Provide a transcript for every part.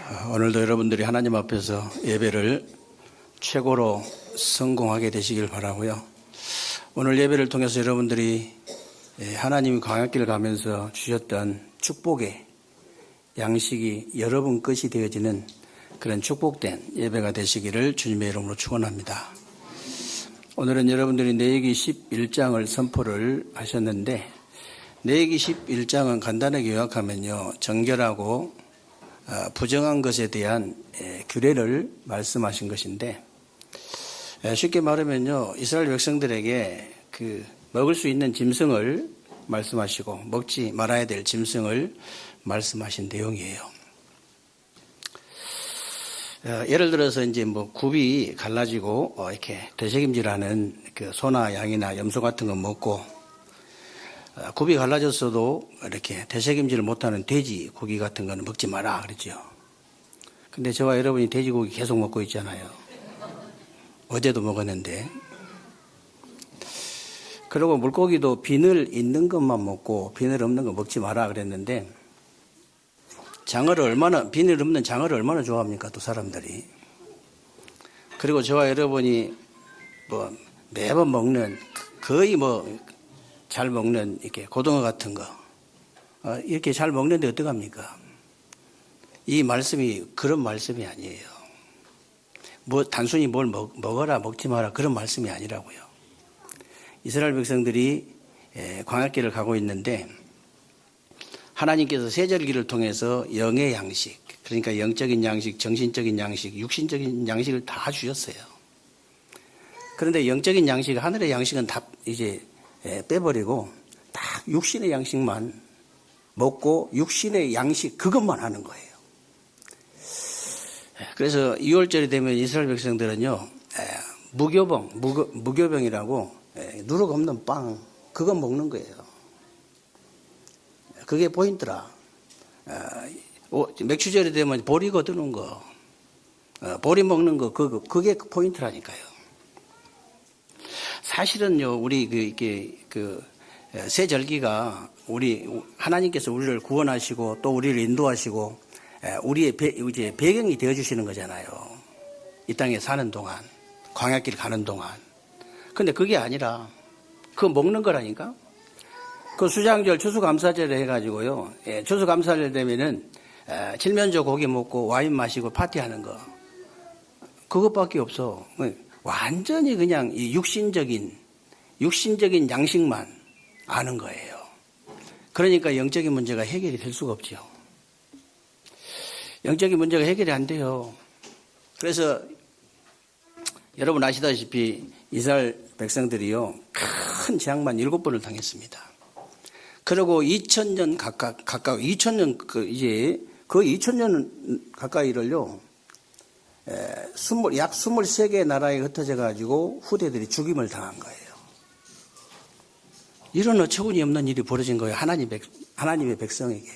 오늘도 여러분들이 하나님 앞에서 예배를 최고로 성공하게 되시길 바라고요. 오늘 예배를 통해서 여러분들이 하나님이 광야길을 가면서 주셨던 축복의 양식이 여러분 것이 되어지는 그런 축복된 예배가 되시기를 주님의 이름으로 축원합니다. 오늘은 여러분들이 레위기 11장을 선포를 하셨는데, 레위기 11장은 간단하게 요약하면요, 정결하고 부정한 것에 대한 규례를 말씀하신 것인데, 쉽게 말하면요, 이스라엘 백성들에게 먹을 수 있는 짐승을 말씀하시고 먹지 말아야 될 짐승을 말씀하신 내용이에요. 예를 들어서 이제 굽이 갈라지고 이렇게 되새김질하는 소나 양이나 염소 같은 거 먹고, 굽이 갈라졌어도 이렇게 되새김질을 못하는 돼지 고기 같은 거는 먹지 마라 그러죠. 근데 저와 여러분이 돼지고기 계속 먹고 있잖아요. 어제도 먹었는데. 그리고 물고기도 비늘 있는 것만 먹고 비늘 없는 거 먹지 마라 그랬는데, 비늘 없는 장어를 얼마나 좋아합니까, 또 사람들이. 그리고 저와 여러분이 매번 먹는, 거의 잘 먹는 이렇게 고등어 같은 거, 이렇게 잘 먹는데 어떡합니까? 이 말씀이 그런 말씀이 아니에요. 단순히 뭘 먹어라 먹지 마라 그런 말씀이 아니라고요. 이스라엘 백성들이 광야길을 가고 있는데, 하나님께서 세절기를 통해서 영의 양식, 그러니까 영적인 양식, 정신적인 양식, 육신적인 양식을 다 주셨어요. 그런데 영적인 양식, 하늘의 양식은 다 이제 빼버리고 딱 육신의 양식만 먹고 육신의 양식 그것만 하는 거예요. 그래서 2월절이 되면 이스라엘 백성들은요, 무교병이라고 누룩 없는 빵 그거 먹는 거예요. 그게 포인트라. 맥주절이 되면 보리 거두는 거, 보리 먹는 거, 그게 포인트라니까요. 사실은요, 우리 새 절기가 하나님께서 우리를 구원하시고 또 우리를 인도하시고 우리의 이제 배경이 되어 주시는 거잖아요. 이 땅에 사는 동안, 광야길 가는 동안. 근데 그게 아니라 그거 먹는 거라니까. 그 수장절, 추수감사절에 해가지고요, 추수감사절 되면은 칠면조 고기 먹고 와인 마시고 파티하는 거, 그것밖에 없어. 완전히 그냥 이 육신적인 양식만 아는 거예요. 그러니까 영적인 문제가 해결이 될 수가 없죠. 영적인 문제가 해결이 안 돼요. 그래서 여러분 아시다시피 이스라엘 백성들이요, 큰 재앙만 7번을 당했습니다. 그리고 2000년 가까이 2000년 거의 2000년 가까이를요, 약 23개의 나라에 흩어져 가지고 후대들이 죽임을 당한 거예요. 이런 어처구니 없는 일이 벌어진 거예요. 하나님의 백성에게.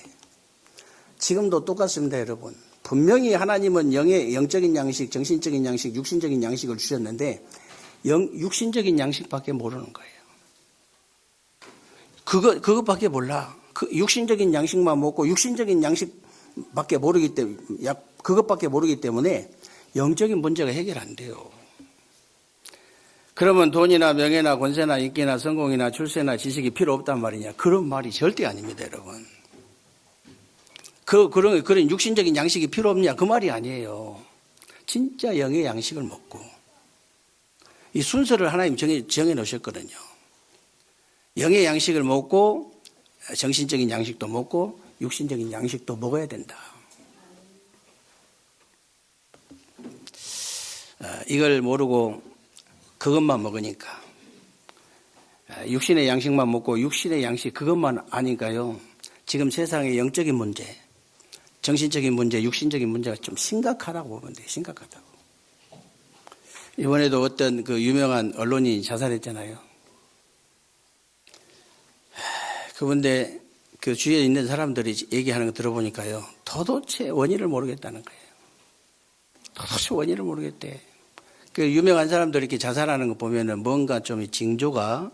지금도 똑같습니다, 여러분. 분명히 하나님은 영적인 양식, 정신적인 양식, 육신적인 양식을 주셨는데 육신적인 양식밖에 모르는 거예요. 그것밖에 몰라. 육신적인 양식만 먹고 육신적인 양식밖에 모르기 때문에, 그것밖에 모르기 때문에 영적인 문제가 해결 안 돼요. 그러면 돈이나 명예나 권세나 인기나 성공이나 출세나 지식이 필요 없단 말이냐? 그런 말이 절대 아닙니다, 여러분. 그런 육신적인 양식이 필요 없냐? 그 말이 아니에요. 진짜 영의 양식을 먹고, 이 순서를 하나님 정해 놓으셨거든요. 영의 양식을 먹고 정신적인 양식도 먹고 육신적인 양식도 먹어야 된다. 이걸 모르고 그것만 먹으니까, 육신의 양식만 먹고 육신의 양식 그것만 아니까요, 지금 세상의 영적인 문제, 정신적인 문제, 육신적인 문제가 좀 심각하다고 보면 돼요. 심각하다고. 이번에도 어떤 유명한 언론인이 자살했잖아요. 그런데 그 주위에 있는 사람들이 얘기하는 거 들어보니까요, 도대체 원인을 모르겠다는 거예요. 도대체 원인을 모르겠대. 그 유명한 사람들이 이렇게 자살하는 거 보면은 뭔가 좀 징조가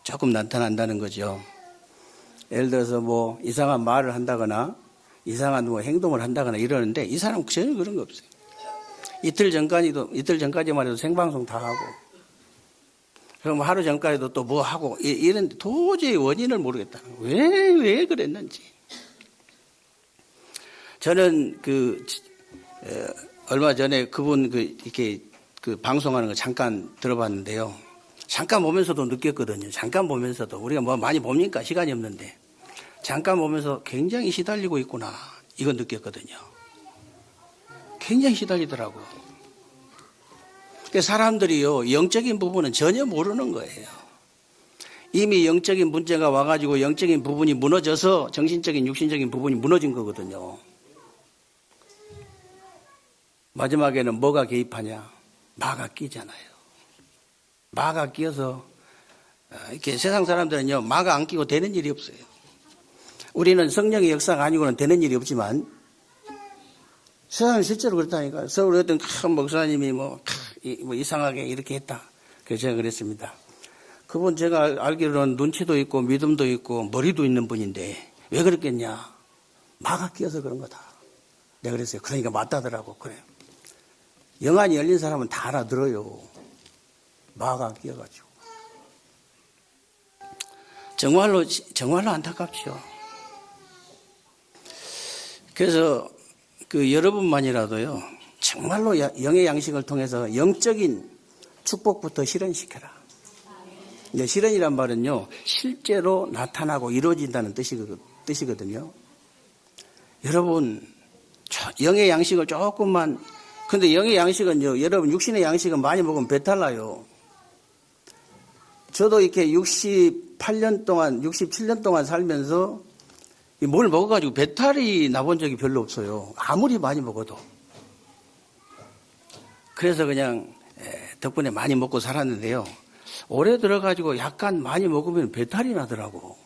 조금 나타난다는 거죠. 예를 들어서 이상한 말을 한다거나 이상한 뭐 행동을 한다거나 이러는데 이 사람은 전혀 그런 거 없어요. 이틀 전까지만 해도 생방송 다 하고, 그럼 하루 전까지도 또 뭐 하고, 이런 도저히 원인을 모르겠다. 왜 그랬는지. 저는 얼마 전에 그분 이렇게 방송하는 거 잠깐 들어봤는데요. 잠깐 보면서도 느꼈거든요. 잠깐 보면서도. 우리가 뭐 많이 봅니까? 시간이 없는데. 잠깐 보면서 굉장히 시달리고 있구나. 이건 느꼈거든요. 굉장히 시달리더라고요. 사람들이요, 영적인 부분은 전혀 모르는 거예요. 이미 영적인 문제가 와가지고 영적인 부분이 무너져서 정신적인, 육신적인 부분이 무너진 거거든요. 마지막에는 뭐가 개입하냐? 마가 끼잖아요. 마가 끼어서, 이렇게 세상 사람들은요, 마가 안 끼고 되는 일이 없어요. 우리는 성령의 역사가 아니고는 되는 일이 없지만, 세상은 실제로 그렇다니까요. 서울에 어떤 큰 목사님이 뭐 이상하게 이렇게 했다. 그래서 제가 그랬습니다. 그분 제가 알기로는 눈치도 있고 믿음도 있고 머리도 있는 분인데 왜 그랬겠냐? 마가 끼어서 그런 거다. 내가 그랬어요. 그러니까 맞다더라고. 그래. 영안이 열린 사람은 다 알아들어요. 마가 끼어가지고. 정말로 안타깝죠. 그래서 여러분만이라도요, 정말로 영의 양식을 통해서 영적인 축복부터 실현시켜라. 이제 실현이란 말은요, 실제로 나타나고 이루어진다는 뜻이거든요. 여러분, 영의 양식을 조금만, 근데 영의 양식은요, 여러분, 육신의 양식은 많이 먹으면 배탈 나요. 저도 이렇게 67년 동안 살면서 뭘 먹어가지고 배탈이 나본 적이 별로 없어요. 아무리 많이 먹어도. 그래서 그냥 덕분에 많이 먹고 살았는데요. 올해 들어가지고 약간 많이 먹으면 배탈이 나더라고.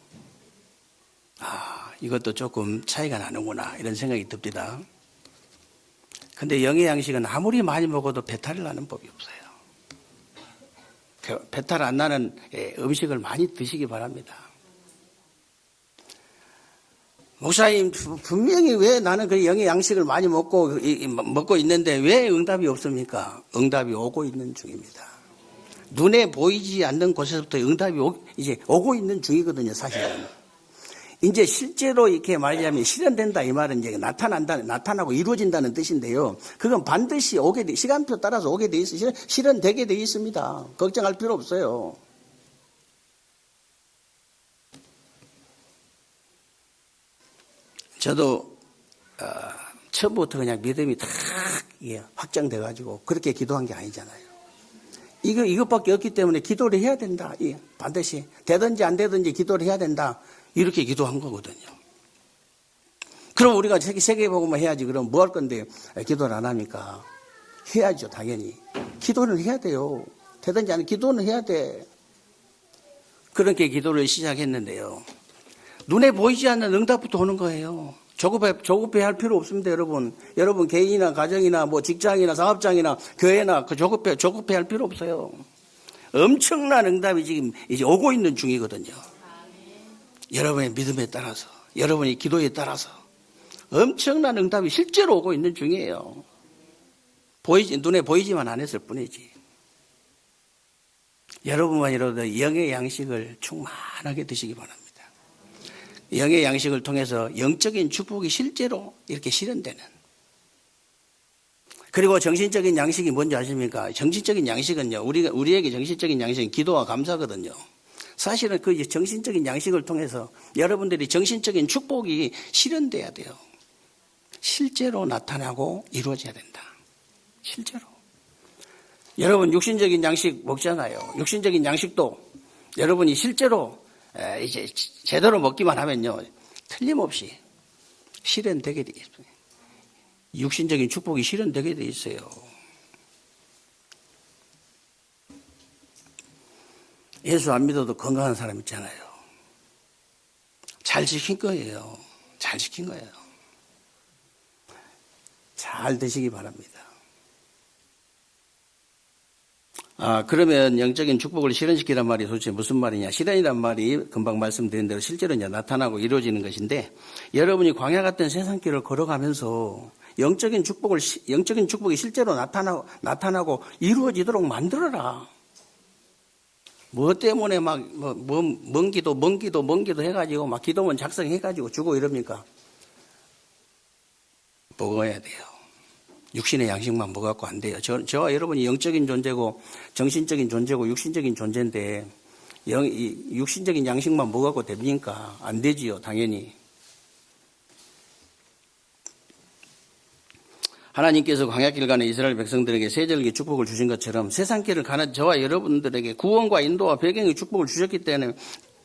이것도 조금 차이가 나는구나 이런 생각이 듭니다. 근데 영의 양식은 아무리 많이 먹어도 배탈이 나는 법이 없어요. 배탈 안 나는 음식을 많이 드시기 바랍니다. 목사님, 분명히 왜 나는 그 영의 양식을 많이 먹고 있는데 왜 응답이 없습니까? 응답이 오고 있는 중입니다. 눈에 보이지 않는 곳에서부터 응답이 이제 오고 있는 중이거든요, 사실은. 이제 실제로 이렇게 말하자면 실현된다 이 말은 이제 나타나고 이루어진다는 뜻인데요. 그건 반드시 시간표 따라서 오게 돼 있어요. 실현되게 돼 있습니다. 걱정할 필요 없어요. 저도 처음부터 그냥 믿음이 탁 확장돼가지고 그렇게 기도한 게 아니잖아요. 이것밖에 없기 때문에 기도를 해야 된다. 반드시 되든지 안 되든지 기도를 해야 된다. 이렇게 기도한 거거든요. 그럼 우리가 세계복음만 해야지. 그럼 뭐 할 건데 기도를 안 합니까? 해야죠, 당연히. 기도는 해야 돼요. 되든지 안 기도는 해야 돼. 그렇게 기도를 시작했는데요. 눈에 보이지 않는 응답부터 오는 거예요. 조급해 할 필요 없습니다, 여러분. 여러분 개인이나 가정이나 뭐 직장이나 사업장이나 교회나 조급해 할 필요 없어요. 엄청난 응답이 지금 이제 오고 있는 중이거든요. 여러분의 믿음에 따라서, 여러분의 기도에 따라서 엄청난 응답이 실제로 오고 있는 중이에요. 눈에 보이지만 안 했을 뿐이지. 여러분만이라도 영의 양식을 충만하게 드시기 바랍니다. 영의 양식을 통해서 영적인 축복이 실제로 이렇게 실현되는. 그리고 정신적인 양식이 뭔지 아십니까? 정신적인 양식은요, 우리에게 정신적인 양식은 기도와 감사거든요. 사실은 그 정신적인 양식을 통해서 여러분들이 정신적인 축복이 실현돼야 돼요. 실제로 나타나고 이루어져야 된다. 실제로. 여러분 육신적인 양식 먹잖아요. 육신적인 양식도 여러분이 실제로 이제 제대로 먹기만 하면요, 틀림없이 실현되게 돼 있어요. 육신적인 축복이 실현되게 돼 있어요. 예수 안 믿어도 건강한 사람 있잖아요. 잘 지킨 거예요. 잘 지킨 거예요. 잘 드시기 바랍니다. 그러면 영적인 축복을 실현시키란 말이 도대체 무슨 말이냐. 실현이란 말이 금방 말씀드린 대로 실제로 이제 나타나고 이루어지는 것인데, 여러분이 광야 같은 세상길을 걸어가면서 영적인 축복이 실제로 나타나고 이루어지도록 만들어라. 뭐 때문에 먼 기도 해가지고 막 기도문 작성해가지고 주고 이럽니까? 먹어야 돼요. 육신의 양식만 먹어갖고 안 돼요. 저와 여러분이 영적인 존재고 정신적인 존재고 육신적인 존재인데 육신적인 양식만 먹어갖고 됩니까? 안 되지요, 당연히. 하나님께서 광야길 가는 이스라엘 백성들에게 세절기 축복을 주신 것처럼 세상길을 가는 저와 여러분들에게 구원과 인도와 배경의 축복을 주셨기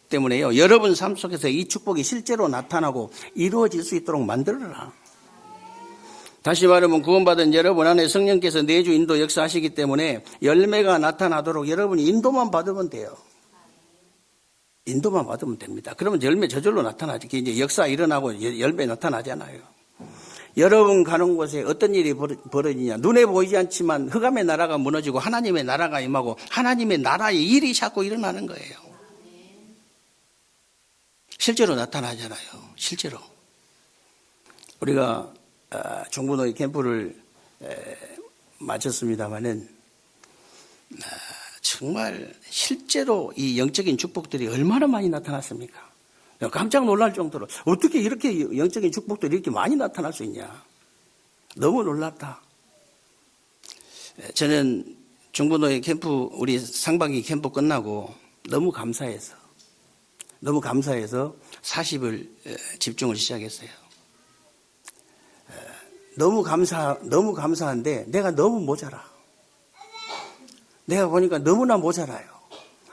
때문에요. 여러분 삶 속에서 이 축복이 실제로 나타나고 이루어질 수 있도록 만들어라. 다시 말하면 구원받은 여러분 안에 성령께서 내주 인도 역사하시기 때문에 열매가 나타나도록 여러분이 인도만 받으면 돼요. 인도만 받으면 됩니다. 그러면 열매 저절로 나타나지. 이제 역사 일어나고 열매 나타나잖아요. 여러분 가는 곳에 어떤 일이 벌어지냐. 눈에 보이지 않지만 흑암의 나라가 무너지고 하나님의 나라가 임하고 하나님의 나라의 일이 자꾸 일어나는 거예요. 실제로 나타나잖아요. 실제로. 우리가 중부노예 캠프를 마쳤습니다마는 정말 실제로 이 영적인 축복들이 얼마나 많이 나타났습니까? 깜짝 놀랄 정도로 어떻게 이렇게 영적인 축복들이 이렇게 많이 나타날 수 있냐. 너무 놀랍다. 저는 중부노예 캠프 우리 상반기 캠프 끝나고 너무 감사해서 40을 집중을 시작했어요. 너무 감사한데 내가 너무 모자라. 내가 보니까 너무나 모자라요.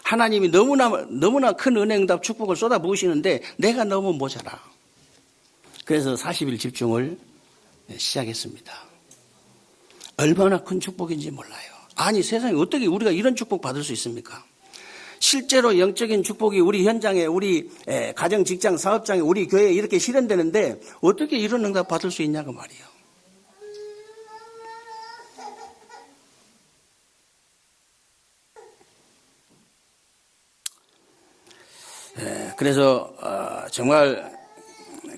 하나님이 너무나 큰 은혜 응답 축복을 쏟아 부으시는데 내가 너무 모자라. 그래서 40일 집중을 시작했습니다. 얼마나 큰 축복인지 몰라요. 아니 세상에 어떻게 우리가 이런 축복 받을 수 있습니까? 실제로 영적인 축복이 우리 현장에 우리 가정 직장 사업장에 우리 교회에 이렇게 실현되는데 어떻게 이런 응답 받을 수 있냐고 말이에요. 그래서 정말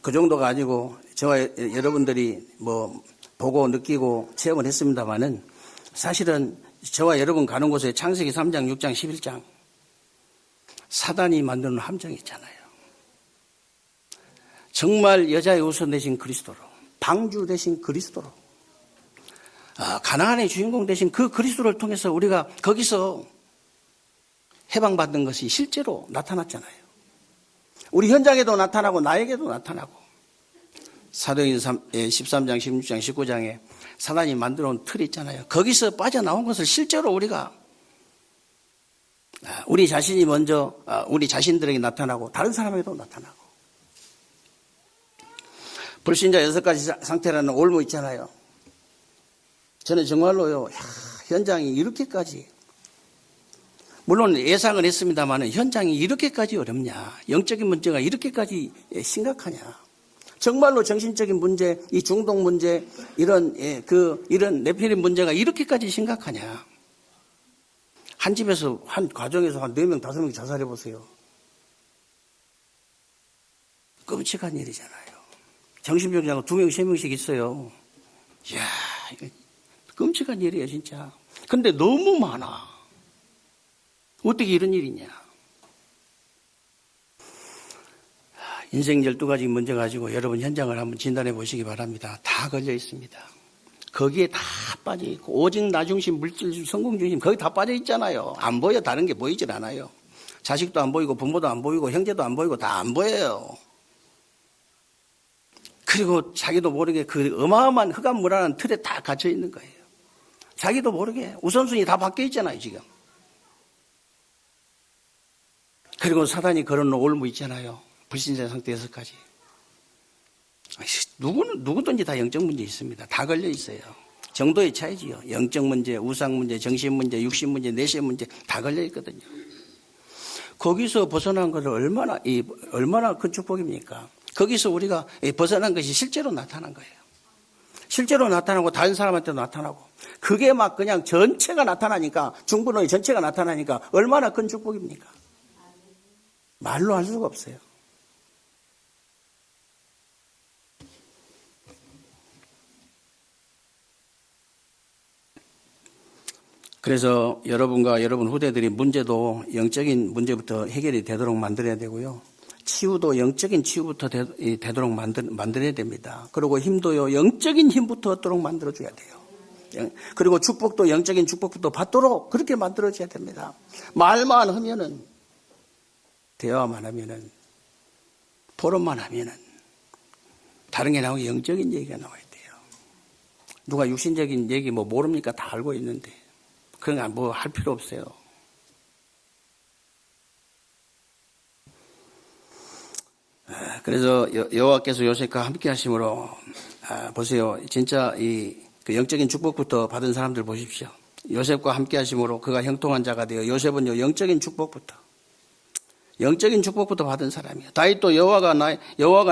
그 정도가 아니고 저와 여러분들이 뭐 보고 느끼고 체험을 했습니다마는 사실은 저와 여러분 가는 곳에 창세기 3장, 6장, 11장 사단이 만드는 함정이 있잖아요. 정말 여자의 우선 되신 그리스도로, 방주 되신 그리스도로, 가나안의 주인공 되신 그 그리스도를 통해서 우리가 거기서 해방받는 것이 실제로 나타났잖아요. 우리 현장에도 나타나고 나에게도 나타나고 사도행전 13장, 16장, 19장에 사단이 만들어온 틀이 있잖아요. 거기서 빠져나온 것을 실제로 우리가 우리 자신이 먼저 우리 자신들에게 나타나고 다른 사람에게도 나타나고 불신자 6가지 상태라는 올무 있잖아요. 저는 정말로요 현장이 이렇게까지 물론 예상을 했습니다만 현장이 이렇게까지 어렵냐, 영적인 문제가 이렇게까지 심각하냐, 정말로 정신적인 문제, 이 중독 문제, 이런 네피림 문제가 이렇게까지 심각하냐. 한 집에서 한 가정에서 한 4명, 5명이 자살해 보세요. 끔찍한 일이잖아요. 정신병자가 2명, 3명씩 있어요. 이야, 이거 끔찍한 일이에요, 진짜. 근데 너무 많아. 어떻게 이런 일이냐. 인생 12가지 문제 가지고 여러분 현장을 한번 진단해 보시기 바랍니다. 다 걸려 있습니다. 거기에 다 빠져 있고 오직 나 중심, 물질 중심, 성공 중심 거기 다 빠져 있잖아요. 안 보여. 다른 게 보이질 않아요. 자식도 안 보이고 부모도 안 보이고 형제도 안 보이고 다 안 보여요. 그리고 자기도 모르게 그 어마어마한 흑암 무라는 틀에 다 갇혀 있는 거예요. 자기도 모르게 우선순위 다 바뀌어 있잖아요, 지금. 그리고 사단이 걸어놓은 올무 있잖아요. 불신자 상태에서까지. 누구든지 다 영적 문제 있습니다. 다 걸려 있어요. 정도의 차이지요. 영적 문제, 우상 문제, 정신 문제, 육신 문제, 내신 문제 다 걸려 있거든요. 거기서 벗어난 것은 얼마나 큰 축복입니까? 거기서 우리가 벗어난 것이 실제로 나타난 거예요. 실제로 나타나고 다른 사람한테도 나타나고 그게 막 그냥 전체가 나타나니까, 중부노의 전체가 나타나니까 얼마나 큰 축복입니까? 말로 할 수가 없어요. 그래서 여러분과 여러분 후대들이 문제도 영적인 문제부터 해결이 되도록 만들어야 되고요. 치유도 영적인 치유부터 되도록 만들어야 됩니다. 그리고 힘도요, 영적인 힘부터 얻도록 만들어줘야 돼요. 그리고 축복도 영적인 축복부터 받도록 그렇게 만들어줘야 됩니다. 말만 하면은, 대화만 하면은, 포럼만 하면은, 다른 게 나오고 영적인 얘기가 나와야 돼요. 누가 육신적인 얘기 뭐 모릅니까? 다 알고 있는데. 그런 거 뭐 할 필요 없어요. 그래서 여호와께서 요셉과 함께 하심으로, 보세요. 진짜 그 영적인 축복부터 받은 사람들 보십시오. 요셉과 함께 하심으로 그가 형통한 자가 되어, 요셉은요, 영적인 축복부터 받은 사람이에요. 다윗도 여호와가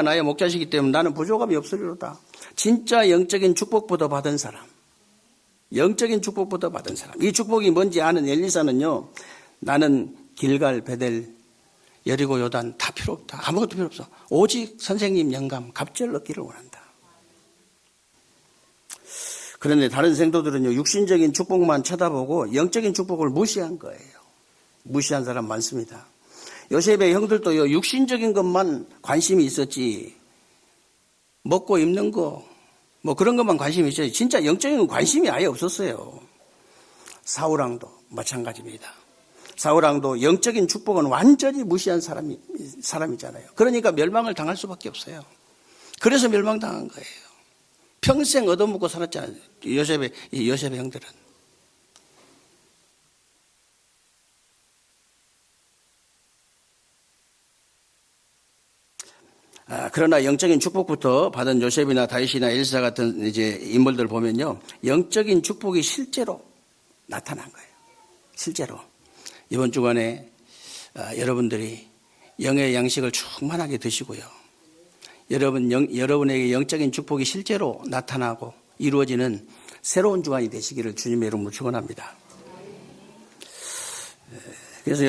나의 목자시기 때문에 나는 부족함이 없으리로다. 진짜 영적인 축복부터 받은 사람. 영적인 축복부터 받은 사람. 이 축복이 뭔지 아는 엘리사는요, 나는 길갈, 베델, 여리고, 요단 다 필요 없다. 아무것도 필요 없어. 오직 선생님 영감, 갑절 얻기를 원한다. 그런데 다른 생도들은요, 육신적인 축복만 쳐다보고 영적인 축복을 무시한 거예요. 무시한 사람 많습니다. 요셉의 형들도요, 육신적인 것만 관심이 있었지, 먹고 입는 거, 뭐 그런 것만 관심이 있어요. 진짜 영적인 건 관심이 아예 없었어요. 사울왕도 마찬가지입니다. 사울왕도 영적인 축복은 완전히 무시한 사람이잖아요. 그러니까 멸망을 당할 수밖에 없어요. 그래서 멸망당한 거예요. 평생 얻어먹고 살았잖아요. 요셉의 형들은. 그러나 영적인 축복부터 받은 요셉이나 다윗이나 엘사 같은 이제 인물들 보면요, 영적인 축복이 실제로 나타난 거예요. 실제로. 이번 주간에 여러분들이 영의 양식을 충만하게 드시고요. 여러분에게 영적인 축복이 실제로 나타나고 이루어지는 새로운 주간이 되시기를 주님의 이름으로 축원합니다. 그래서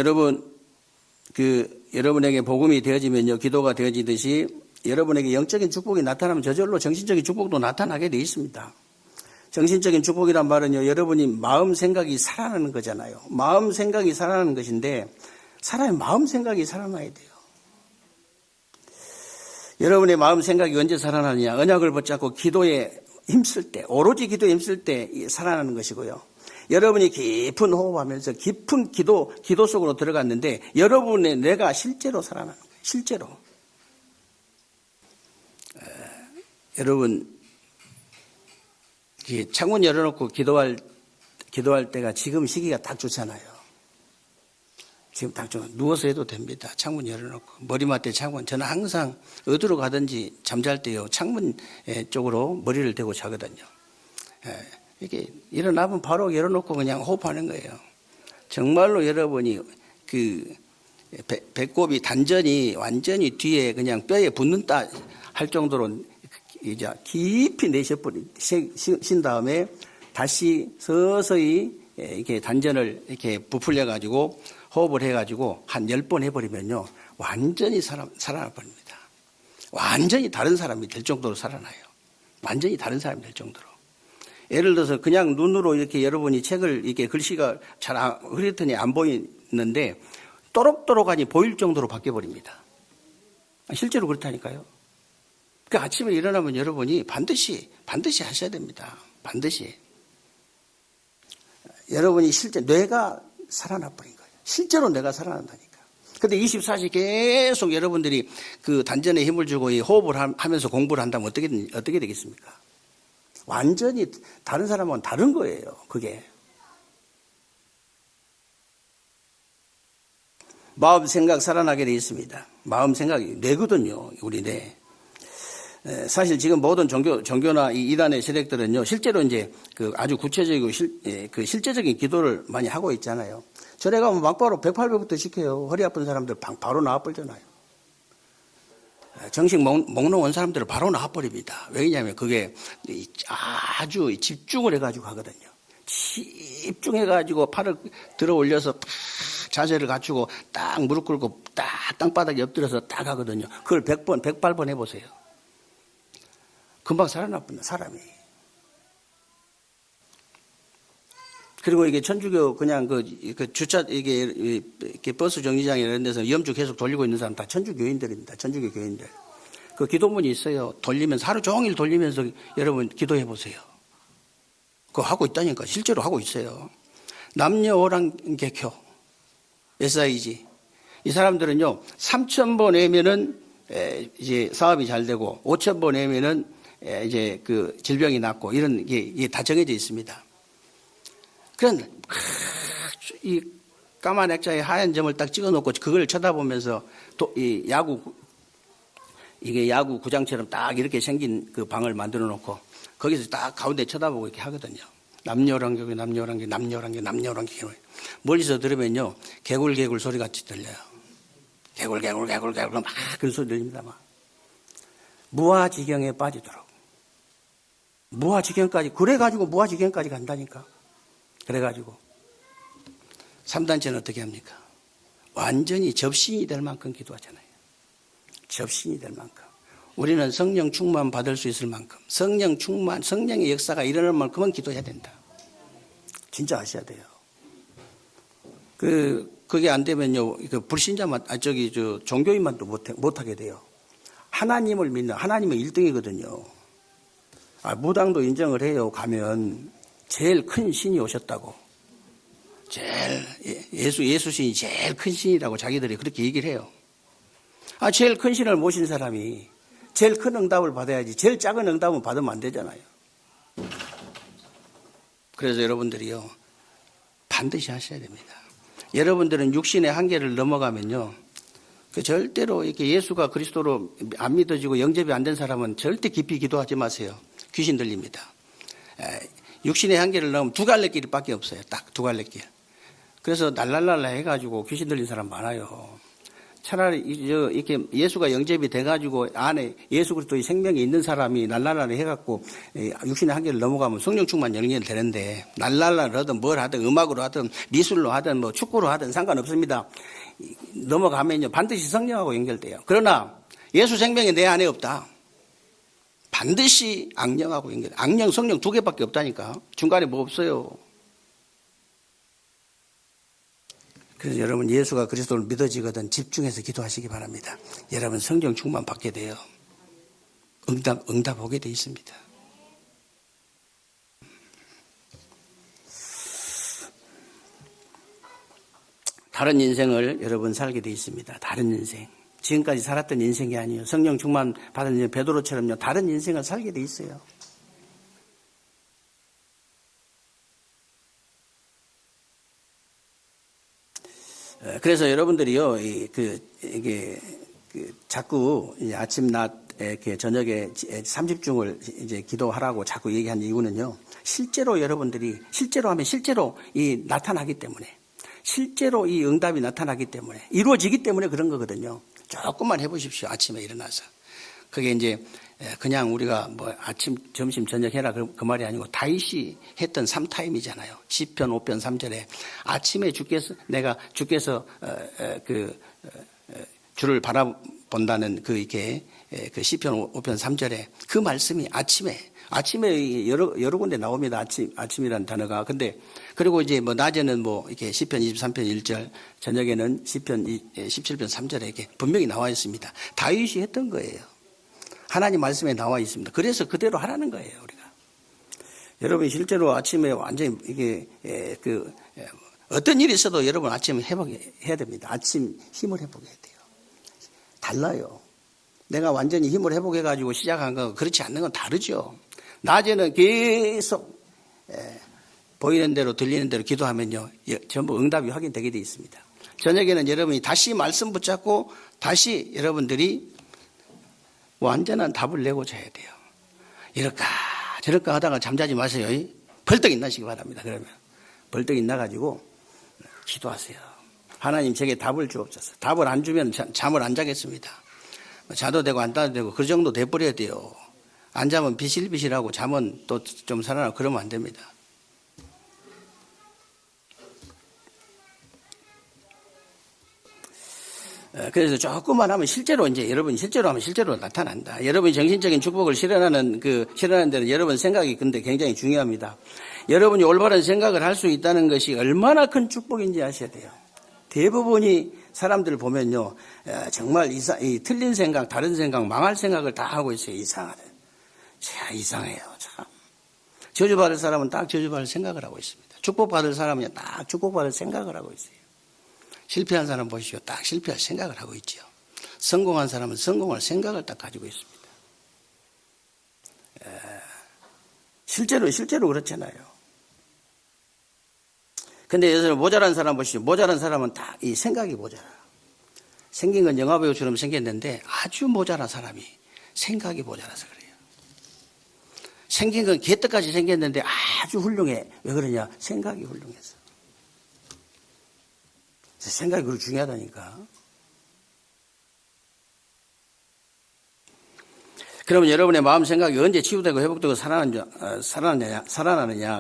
여러분에게 복음이 되어지면요, 기도가 되어지듯이 여러분에게 영적인 축복이 나타나면 저절로 정신적인 축복도 나타나게 되어 있습니다. 정신적인 축복이란 말은요, 여러분이 마음 생각이 살아나는 거잖아요. 마음 생각이 살아나는 것인데, 사람의 마음 생각이 살아나야 돼요. 여러분의 마음 생각이 언제 살아나느냐? 언약을 붙잡고 기도에 힘쓸 때, 오로지 기도에 힘쓸 때 살아나는 것이고요. 여러분이 깊은 호흡하면서 깊은 기도 속으로 들어갔는데, 여러분의 뇌가 실제로 살아나는 거예요. 실제로. 여러분, 창문 열어놓고 기도할 때가 지금 시기가 딱 좋잖아요. 지금 딱 좋아. 누워서 해도 됩니다. 창문 열어놓고. 머리맡에 창문. 저는 항상 어디로 가든지 잠잘 때요, 창문 쪽으로 머리를 대고 자거든요. 이렇게 일어나면 바로 열어놓고 그냥 호흡하는 거예요. 정말로 여러분이 배꼽이 단전이 완전히 뒤에 그냥 뼈에 붙는다 할 정도로 이제 깊이 내쉬신 다음에 다시 서서히 이렇게 단전을 이렇게 부풀려 가지고 호흡을 해 가지고 한 10번 해버리면요, 완전히 살아나 버립니다. 완전히 다른 사람이 될 정도로 살아나요. 완전히 다른 사람이 될 정도로. 예를 들어서 그냥 눈으로 이렇게 여러분이 책을 이렇게 글씨가 잘 흐릿하니 안 보이는데 또록또록하니 보일 정도로 바뀌어버립니다. 실제로 그렇다니까요. 그 아침에 일어나면 여러분이 반드시 하셔야 됩니다. 반드시. 여러분이 실제 뇌가 살아나 버린 거예요. 실제로 뇌가 살아난다니까. 근데 24시 계속 여러분들이 그 단전에 힘을 주고 이 호흡을 하면서 공부를 한다면 어떻게 되겠습니까? 완전히 다른 사람은 다른 거예요. 그게. 마음 생각 살아나게 되어 있습니다. 마음 생각이 뇌거든요. 우리 뇌. 사실 지금 모든 종교나 이 이단의 세력들은요, 실제로 이제 그 아주 구체적이고 실제적인 기도를 많이 하고 있잖아요. 절에 가면 막바로 108배부터 시켜요. 허리 아픈 사람들 바로 나와버리잖아요. 정식 목록 온 사람들은 바로 나와버립니다. 왜냐하면 그게 아주 집중을 해가지고 하거든요. 집중해가지고 팔을 들어 올려서 딱 자세를 갖추고 딱 무릎 꿇고 딱 땅바닥에 엎드려서 딱 하거든요. 그걸 100번, 108번 해보세요. 금방 살아나버려, 사람이. 그리고 이게 천주교 그냥 그 주차, 이게 버스 정류장이나 이런 데서 염주 계속 돌리고 있는 사람 다 천주교인들입니다. 천주교 교인들. 그 기도문이 있어요. 돌리면서, 하루 종일 돌리면서 여러분 기도해 보세요. 그거 하고 있다니까. 실제로 하고 있어요. 남녀오랑개교, SIG. 이 사람들은요, 3,000번 외면은 이제 사업이 잘 되고, 5,000번 외면은 이제 그 질병이 낫고, 이런 게 다 정해져 있습니다. 그런 이 까만 액자에 하얀 점을 딱 찍어놓고 그걸 쳐다보면서 이 야구 구장처럼 딱 이렇게 생긴 그 방을 만들어 놓고 거기서 딱 가운데 쳐다보고 이렇게 하거든요. 남녀오랑교회, 멀리서 들으면요, 개굴 소리 같이 들려요. 개굴 막 그런 소리 들립니다. 막 무아지경에 빠지도록. 무아지경까지, 그래가지고 무아지경까지 간다니까. 그래가지고 3단체는 어떻게 합니까? 완전히 접신이 될 만큼 기도하잖아요. 접신이 될 만큼. 우리는 성령 충만 받을 수 있을 만큼, 성령 충만, 성령의 역사가 일어날 만큼은 기도해야 된다. 진짜 아셔야 돼요. 그게 안 되면요, 불신자만, 종교인만 또 못하게 돼요. 하나님을 믿는, 하나님은 1등이거든요. 무당도 인정을 해요. 가면 제일 큰 신이 오셨다고. 예수신이 제일 큰 신이라고 자기들이 그렇게 얘기를 해요. 제일 큰 신을 모신 사람이 제일 큰 응답을 받아야지, 제일 작은 응답은 받으면 안 되잖아요. 그래서 여러분들이요, 반드시 하셔야 됩니다. 여러분들은 육신의 한계를 넘어가면요, 절대로 이렇게 예수가 그리스도로 안 믿어지고 영접이 안 된 사람은 절대 깊이 기도하지 마세요. 귀신 들립니다. 육신의 한계를 넘으면 두 갈래 길밖에 없어요. 딱 두 갈래 길. 그래서 날랄랄라 해가지고 귀신 들린 사람 많아요. 차라리 이렇게 예수가 영접이 돼가지고 안에 예수 그리스도의 생명이 있는 사람이 날랄랄라 해갖고 육신의 한계를 넘어가면 성령 충만 연결 되는데, 날랄라를 하든 뭘 하든 음악으로 하든 미술로 하든 뭐 축구로 하든 상관없습니다. 넘어가면요 반드시 성령하고 연결돼요. 그러나 예수 생명이 내 안에 없다. 반드시 악령하고 연결. 악령, 성령 두 개밖에 없다니까. 중간에 뭐 없어요. 그래서 여러분 예수가 그리스도를 믿어지거든 집중해서 기도하시기 바랍니다. 여러분 성령 충만 받게 돼요. 응답 오게 돼 있습니다. 다른 인생을 여러분 살게 돼 있습니다. 다른 인생. 지금까지 살았던 인생이 아니에요. 성령 충만 받은 베드로처럼요, 다른 인생을 살게 돼 있어요. 그래서 여러분들이요, 자꾸 아침, 낮, 이렇게 저녁에 30중을 이제 기도하라고 자꾸 얘기한 이유는요, 실제로 여러분들이, 실제로 하면 실제로 나타나기 때문에, 실제로 이 응답이 나타나기 때문에, 이루어지기 때문에 그런 거거든요. 조금만 해보십시오. 아침에 일어나서. 그게 이제 그냥 우리가 뭐 아침, 점심, 저녁 해라 그 말이 아니고 다윗이 했던 3타임이잖아요. 시편 5편 3절에 아침에 주께서 주를 바라본다는 그 시편 5편 3절에 그 말씀이 아침에 여러 군데 나옵니다. 아침이라는 단어가. 근데 그리고 이제 뭐 낮에는 뭐 이렇게 시편 23편 1절, 저녁에는 시편 17편 3절에 이렇게 분명히 나와 있습니다. 다윗이 했던 거예요. 하나님 말씀에 나와 있습니다. 그래서 그대로 하라는 거예요, 우리가. 여러분 실제로 아침에 완전히 이게 어떤 일이 있어도 여러분 아침에 회복해야 됩니다. 아침 힘을 회복해야 돼요. 달라요. 내가 완전히 힘을 회복해가지고 시작한 거 그렇지 않는 건 다르죠. 낮에는 계속 보이는 대로 들리는 대로 기도하면요, 전부 응답이 확인되게 되어 있습니다. 저녁에는 여러분이 다시 말씀 붙잡고 다시 여러분들이 완전한 답을 내고 자야 돼요. 이럴까 저럴까 하다가 잠자지 마세요. 벌떡 일어나시기 바랍니다. 그러면 벌떡 일어나가지고 기도하세요. 하나님 제게 답을 주옵소서. 답을 안 주면 잠을 안 자겠습니다. 자도 되고 안 자도 되고 그 정도 돼버려야 돼요. 안 자면 비실비실하고 잠은 또 좀 살아나고 그러면 안 됩니다. 그래서 조금만 하면 실제로 이제 여러분이 실제로 하면 실제로 나타난다. 여러분이 정신적인 축복을 실현하는 데는 여러분 생각이 근데 굉장히 중요합니다. 여러분이 올바른 생각을 할 수 있다는 것이 얼마나 큰 축복인지 아셔야 돼요. 대부분이 사람들 보면요, 정말 이 틀린 생각, 다른 생각, 망할 생각을 다 하고 있어요. 이상하다. 참 이상해요. 참. 저주받을 사람은 딱 저주받을 생각을 하고 있습니다. 축복받을 사람은 딱 축복받을 생각을 하고 있어요. 실패한 사람 보시오. 딱 실패할 생각을 하고 있죠. 성공한 사람은 성공할 생각을 딱 가지고 있습니다. 실제로 그렇잖아요. 근데 여기서 모자란 사람 보시오. 모자란 사람은 딱 이 생각이 모자라. 생긴 건 영화배우처럼 생겼는데 아주 모자란 사람이 생각이 모자라서 그래요. 생긴 건 개떡같이 생겼는데 아주 훌륭해. 왜 그러냐? 생각이 훌륭해서. 생각이 그렇게 중요하다니까. 그러면 여러분의 마음 생각이 언제 치유되고 회복되고 살아나느냐?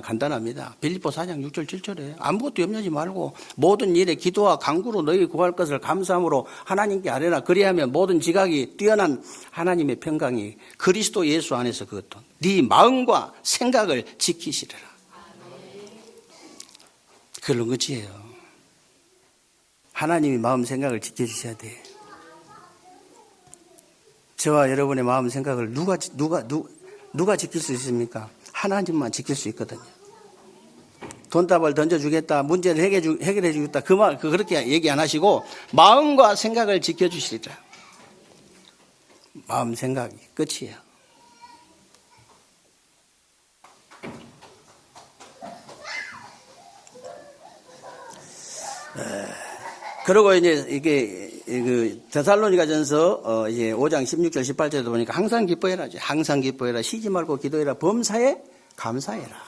간단합니다. 빌립보 4장 6절 7절에 아무것도 염려하지 말고 모든 일에 기도와 간구로 너희 구할 것을 감사함으로 하나님께 아뢰라. 그리하면 모든 지각이 뛰어난 하나님의 평강이 그리스도 예수 안에서 그것도 네 마음과 생각을 지키시리라. 그런 것이에요. 하나님이 마음 생각을 지켜주셔야 돼. 저와 여러분의 마음 생각을 누가 지킬 수 있습니까? 하나님만 지킬 수 있거든요. 돈다발 던져주겠다, 문제를 해결해 주겠다, 그렇게 얘기 안 하시고 마음과 생각을 지켜주시리라. 마음 생각이 끝이에요. 그리고 이제 이게 데살로니가전서 이제 5장 16절 18절도 보니까 항상 기뻐해라지. 항상 기뻐해라. 쉬지 말고 기도해라. 범사에 감사해라.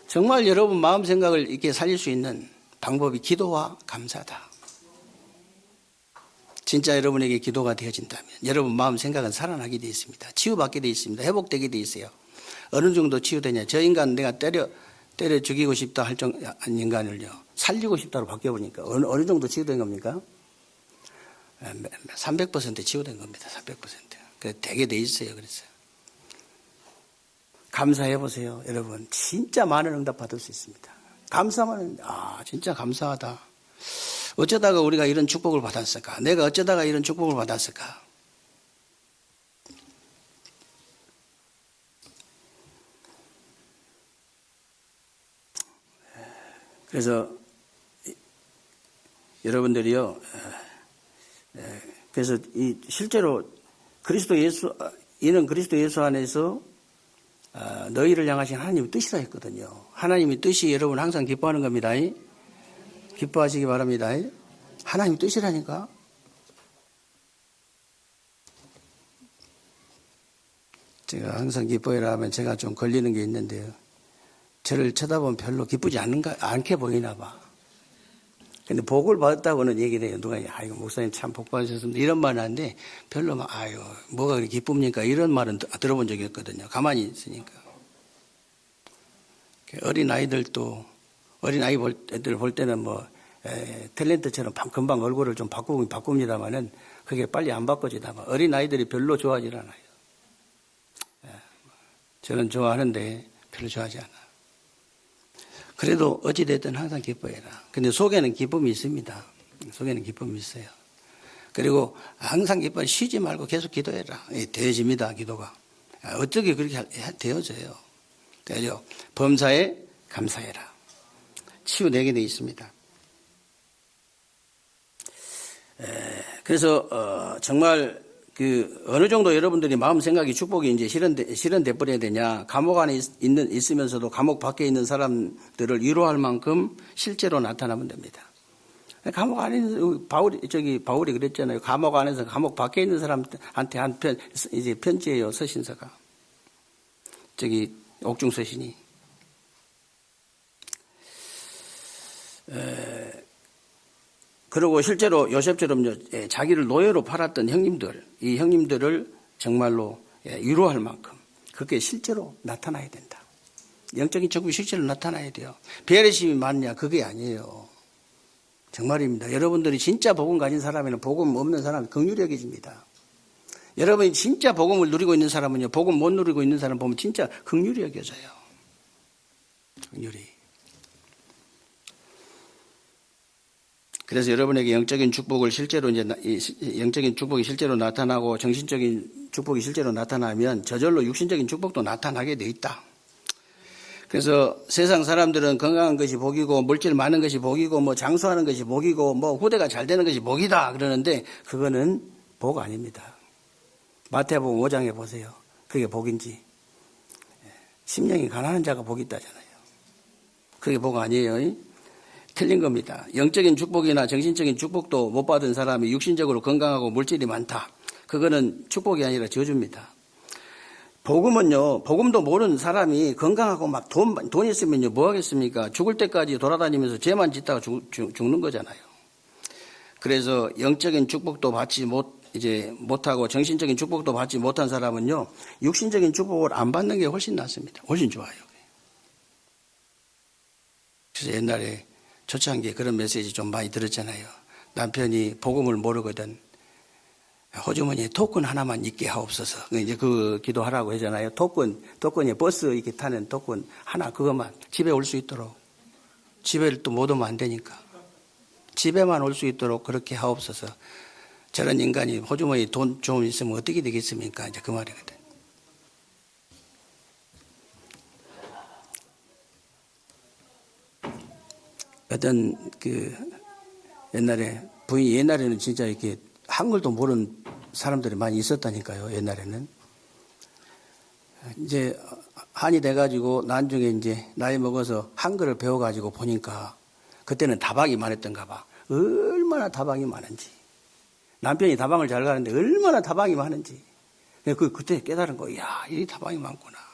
정말 여러분 마음 생각을 이렇게 살릴 수 있는 방법이 기도와 감사다. 진짜 여러분에게 기도가 되어진다면 여러분 마음 생각은 살아나게 되어 있습니다. 치유받게 되어 있습니다. 회복되게 되어 있어요. 어느 정도 치유되냐. 저 인간 내가 때려 죽이고 싶다 할 인간을요, 살리고 싶다로 바뀌어보니까 어느 정도 치유된 겁니까? 300% 치유된 겁니다. 300%. 그래 되게 돼 있어요. 그래서 감사해 보세요, 여러분. 진짜 많은 응답 받을 수 있습니다. 감사만 진짜 감사하다. 어쩌다가 우리가 이런 축복을 받았을까? 내가 어쩌다가 이런 축복을 받았을까? 그래서 여러분들이요, 그래서 실제로 이는 그리스도 예수 안에서 너희를 향하신 하나님의 뜻이라 했거든요. 하나님의 뜻이 여러분 항상 기뻐하는 겁니다. 기뻐하시기 바랍니다. 하나님의 뜻이라니까. 제가 항상 기뻐해라 하면 제가 좀 걸리는 게 있는데요. 저를 쳐다보면 별로 기쁘지 않게 보이나 봐. 근데 복을 받았다고는 얘기를 해요. 누가, 아이고, 목사님 참 복 받으셨습니다. 이런 말은 하는데, 별로 막, 뭐가 그렇게 기쁩니까? 이런 말은 들어본 적이 없거든요. 가만히 있으니까. 어린아이들 볼 때는 탤런트처럼 금방 얼굴을 좀 바꿉니다만은, 그게 빨리 안 바꿔지다만, 어린아이들이 별로 좋아하지 않아요. 저는 좋아하는데, 별로 좋아하지 않아. 그래도 어찌됐든 항상 기뻐해라. 근데 속에는 기쁨이 있습니다. 속에는 기쁨이 있어요. 그리고 항상 기뻐해. 쉬지 말고 계속 기도해라. 되어집니다, 기도가. 어떻게 그렇게 되어져요? 되죠. 범사에 감사해라. 치유되게 되어 있습니다. 그래서 정말 어느 정도 여러분들이 마음 생각이 축복이 이제 실현돼 버려야 되냐. 감옥 안에 있으면서도 감옥 밖에 있는 사람들을 위로할 만큼 실제로 나타나면 됩니다. 감옥 안에 있는 바울이 그랬잖아요. 감옥 안에서 감옥 밖에 있는 사람한테 이제 편지예요. 서신서가. 옥중 서신이. 그리고 실제로 요셉처럼 자기를 노예로 팔았던 이 형님들을 정말로 위로할 만큼 그게 실제로 나타나야 된다. 영적인 축복이 실제로 나타나야 돼요. 배려심이 많냐? 그게 아니에요. 정말입니다. 여러분들이 진짜 복음 가진 사람에는 복음 없는 사람은 긍휼히 여겨집니다. 여러분이 진짜 복음을 누리고 있는 사람은요, 복음 못 누리고 있는 사람 보면 진짜 긍휼히 여겨져요. 긍휼히. 그래서 여러분에게 영적인 축복을 실제로 영적인 축복이 실제로 나타나고 정신적인 축복이 실제로 나타나면 저절로 육신적인 축복도 나타나게 돼 있다. 그래서 세상 사람들은 건강한 것이 복이고 물질 많은 것이 복이고 뭐 장수하는 것이 복이고 뭐 후대가 잘 되는 것이 복이다 그러는데 그거는 복 아닙니다. 마태복음 5장에 보세요. 그게 복인지. 심령이 가난한 자가 복이 있다잖아요. 그게 복 아니에요. 틀린 겁니다. 영적인 축복이나 정신적인 축복도 못 받은 사람이 육신적으로 건강하고 물질이 많다. 그거는 축복이 아니라 저주입니다. 복음은요, 복음도 모르는 사람이 건강하고 막 돈 있으면요, 뭐 하겠습니까? 죽을 때까지 돌아다니면서 죄만 짓다가 죽는 거잖아요. 그래서 영적인 축복도 받지 못하고 정신적인 축복도 받지 못한 사람은요, 육신적인 축복을 안 받는 게 훨씬 낫습니다. 훨씬 좋아요. 그래서 옛날에 초창기에 그런 메시지 좀 많이 들었잖아요. 남편이 복음을 모르거든. 호주머니에 토큰 하나만 있게 하옵소서. 이제 그 기도하라고 하잖아요. 토큰이 버스 이렇게 타는 토큰 하나 그것만 집에 올 수 있도록. 집에를 또 못 오면 안 되니까. 집에만 올 수 있도록 그렇게 하옵소서. 저런 인간이 호주머니에 돈 좀 있으면 어떻게 되겠습니까? 이제 그 말이거든. 어떤 부인이 옛날에는 진짜 이렇게 한글도 모르는 사람들이 많이 있었다니까요. 옛날에는. 이제 한이 돼가지고 나중에 이제 나이 먹어서 한글을 배워가지고 보니까 그때는 다방이 많았던가 봐. 얼마나 다방이 많은지. 남편이 다방을 잘 가는데 얼마나 다방이 많은지. 그때 깨달은 거, 이야, 이 다방이 많구나.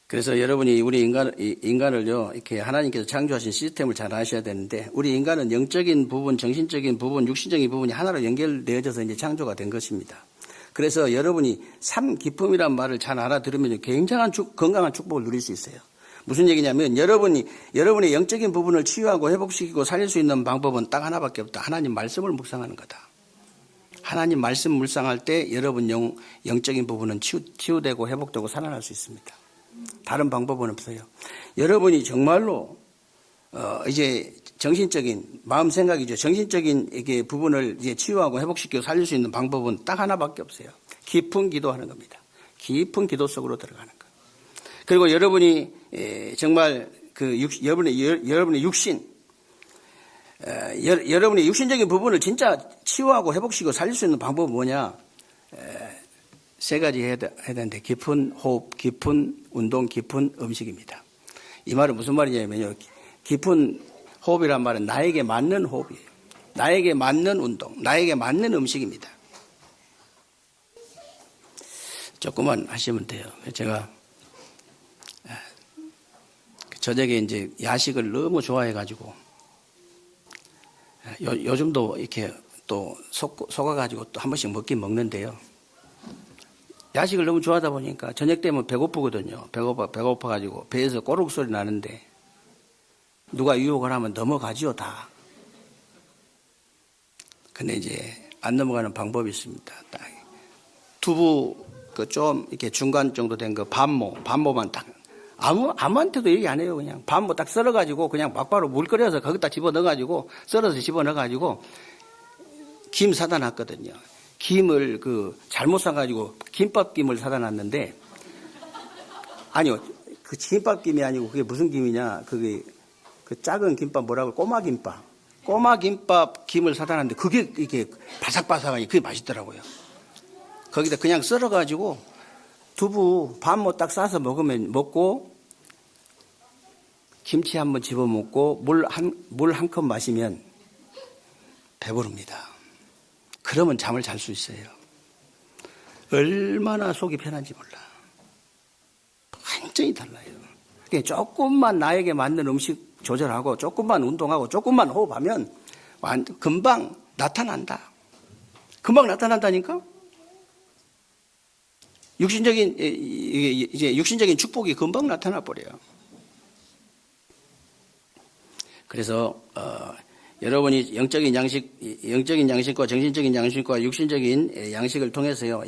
그래서 여러분이 우리 인간을요, 이렇게 하나님께서 창조하신 시스템을 잘 아셔야 되는데, 우리 인간은 영적인 부분, 정신적인 부분, 육신적인 부분이 하나로 연결되어져서 이제 창조가 된 것입니다. 그래서 여러분이 삶 기쁨이란 말을 잘 알아들으면 굉장한 건강한 축복을 누릴 수 있어요. 무슨 얘기냐면, 여러분의 영적인 부분을 치유하고 회복시키고 살릴 수 있는 방법은 딱 하나밖에 없다. 하나님 말씀을 묵상하는 거다. 하나님 말씀 묵상할 때 여러분 영적인 부분은 치유되고 회복되고 살아날 수 있습니다. 다른 방법은 없어요. 여러분이 정말로 이제 정신적인 마음 생각이죠. 정신적인 이게 부분을 이제 치유하고 회복시키고 살릴 수 있는 방법은 딱 하나밖에 없어요. 깊은 기도하는 겁니다. 깊은 기도 속으로 들어가는 거. 그리고 여러분이 정말 여러분의 육신 여러분의 육신적인 부분을 진짜 치유하고 회복시키고 살릴 수 있는 방법은 뭐냐? 세 가지 해야 되는데, 깊은 호흡, 깊은 운동, 깊은 음식입니다. 이 말은 무슨 말이냐면요. 깊은 호흡이란 말은 나에게 맞는 호흡이에요. 나에게 맞는 운동, 나에게 맞는 음식입니다. 조금만 하시면 돼요. 제가 저녁에 이제 야식을 너무 좋아해가지고, 요즘도 이렇게 또 속아가지고 또 한 번씩 먹긴 먹는데요. 야식을 너무 좋아하다 보니까 저녁 되면 배고프거든요. 배고파가지고 배에서 꼬르륵 소리 나는데 누가 유혹을 하면 넘어가지요, 다. 근데 이제 안 넘어가는 방법이 있습니다. 딱 두부 좀 이렇게 중간 정도 된 거 반모만 딱 아무한테도 얘기 안 해요. 그냥 반모 딱 썰어가지고 그냥 막바로 물 끓여서 거기다 집어넣어가지고 썰어서 집어넣어가지고 김 사다 놨거든요. 김을 잘못 사가지고 김밥김을 사다 놨는데, 아니요, 그 김밥김이 아니고 그게 무슨 김이냐, 그게 그 작은 김밥 뭐라고, 꼬마김밥 김을 사다 놨는데 그게 이렇게 바삭바삭하니 그게 맛있더라고요. 거기다 그냥 썰어가지고 두부 반모 딱 싸서 먹고 김치 한번 집어 먹고 물 한 컵 마시면 배부릅니다. 그러면 잠을 잘 수 있어요. 얼마나 속이 편한지 몰라. 완전히 달라요. 그러니까 조금만 나에게 맞는 음식 조절하고 조금만 운동하고 조금만 호흡하면 금방 나타난다. 금방 나타난다니까? 육신적인 축복이 금방 나타나 버려요. 그래서 여러분이 영적인 양식과 정신적인 양식과 육신적인 양식을 통해서요.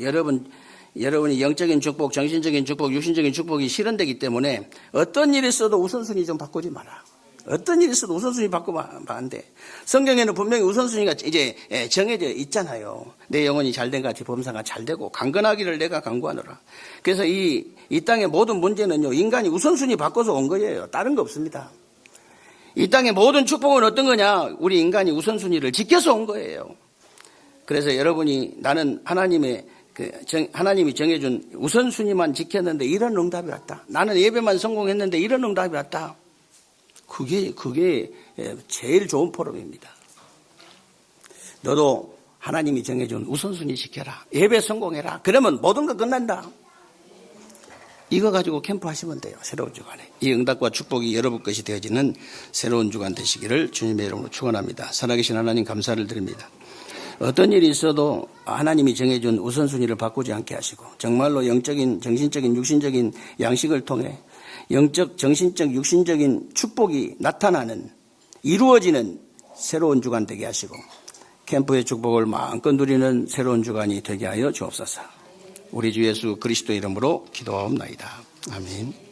여러분이 영적인 축복, 정신적인 축복, 육신적인 축복이 실현되기 때문에 어떤 일이 있어도 우선순위 좀 바꾸지 마라. 어떤 일이 있어도 우선순위 바꾸면 안 돼. 성경에는 분명히 우선순위가 이제 정해져 있잖아요. 내 영혼이 잘된 같이 범사가 잘되고 강건하기를 내가 강구하노라. 그래서 이 땅의 모든 문제는요. 인간이 우선순위 바꿔서 온 거예요. 다른 거 없습니다. 이 땅의 모든 축복은 어떤 거냐? 우리 인간이 우선순위를 지켜서 온 거예요. 그래서 여러분이 나는 하나님이 정해준 우선순위만 지켰는데 이런 응답이 왔다. 나는 예배만 성공했는데 이런 응답이 왔다. 그게 제일 좋은 포럼입니다. 너도 하나님이 정해준 우선순위 지켜라. 예배 성공해라. 그러면 모든 거 끝난다. 이거 가지고 캠프 하시면 돼요. 새로운 주간에. 이 응답과 축복이 여러분 것이 되어지는 새로운 주간 되시기를 주님의 이름으로 축원합니다. 살아계신 하나님 감사를 드립니다. 어떤 일이 있어도 하나님이 정해준 우선순위를 바꾸지 않게 하시고 정말로 영적인, 정신적인, 육신적인 양식을 통해 영적, 정신적, 육신적인 축복이 나타나는 이루어지는 새로운 주간 되게 하시고 캠프의 축복을 마음껏 누리는 새로운 주간이 되게 하여 주옵소서. 우리 주 예수 그리스도 이름으로 기도하옵나이다. 아멘.